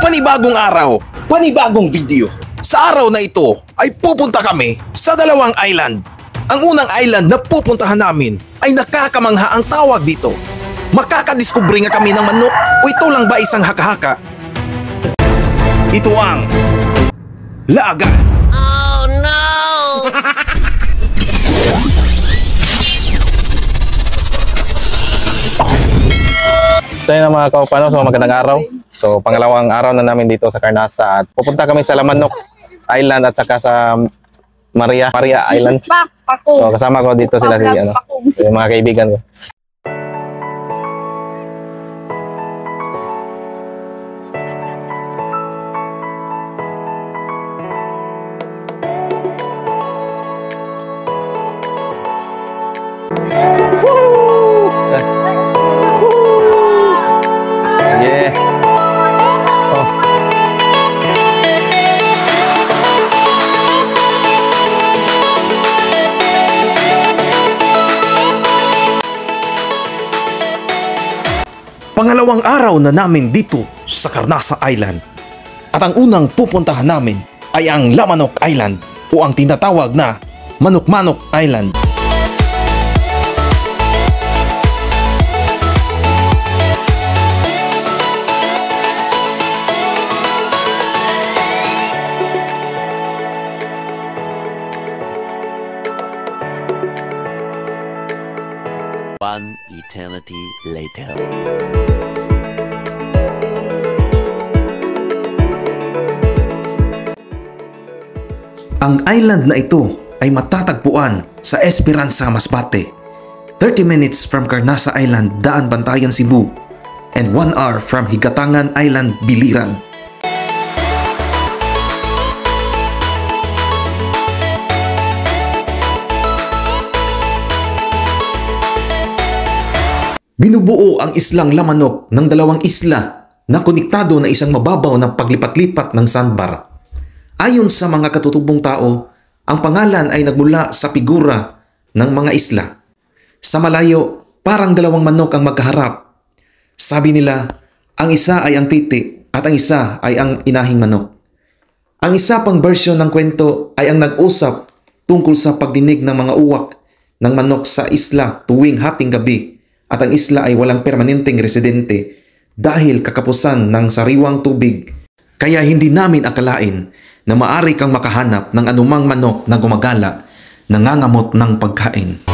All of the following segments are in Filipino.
Panibagong araw, panibagong video. Sa araw na ito ay pupunta kami sa dalawang island. Ang unang island na pupuntahan namin ay nakakamangha ang tawag dito. Makakadiskubre nga kami ng manok o ito lang ba isang haka-haka? Ito ang laga. Oh no! So yun ang mga kaupano, so magandang araw. So pangalawang araw na namin dito sa Carnasa at pupunta kami sa Lamanok Island at saka sa Maria Island. So kasama ko dito sila yung mga kaibigan ko. Yeah. Oh. Pangalawang araw na namin dito sa Carnasa Island. At ang unang pupuntahan namin ay ang Lamanok Island o ang tinatawag na Manok-Manok Island. One eternity later. Ang island na ito ay matatagpuan sa Esperanza, Masbate. 30 minutes from Carnasa Island, Daan, Bantayan, Cebu, and 1 hour from Higatangan Island, Biliran. Binubuo ang islang Lamanok ng dalawang isla na konektado na isang mababaw na paglipat-lipat ng sandbar. Ayon sa mga katutubong tao, ang pangalan ay nagmula sa figura ng mga isla. Sa malayo, parang dalawang manok ang magkaharap. Sabi nila, ang isa ay ang titi at ang isa ay ang inahing manok. Ang isa pang version ng kwento ay ang nag-usap tungkol sa pagdinig ng mga uwak ng manok sa isla tuwing hating gabi. At ang isla ay walang permanenteng residente dahil kakapusan ng sariwang tubig. Kaya hindi namin akalain na maari kang makahanap ng anumang manok na gumagala, nangangamot ng pagkain.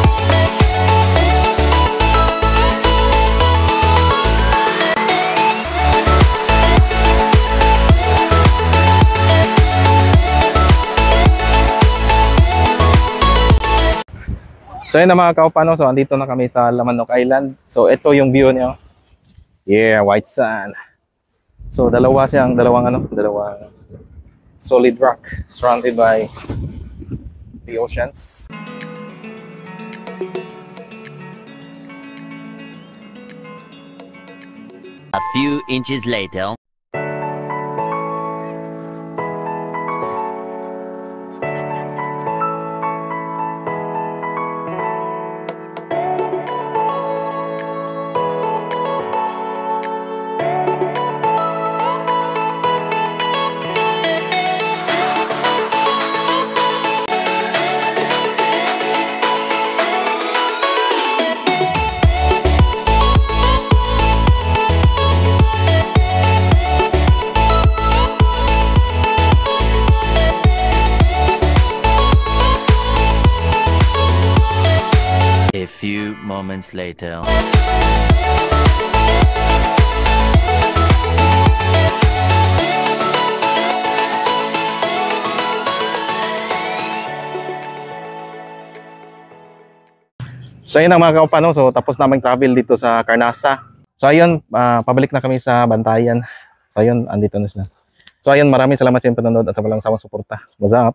So yun na mga kaupano, so andito na kami sa Lamanok Island. So ito yung view niyo. Yeah, white sand. So dalawang solid rock surrounded by the oceans. A few inches later. A few moments later. So yun ang mga kaupano, so tapos namin travel dito sa Carnasa. So ayun, pabalik na kami sa Bantayan. So ayun, andito na sila. So ayun, maraming salamat sa inyong panonood at sa walang sawang suporta. What's up?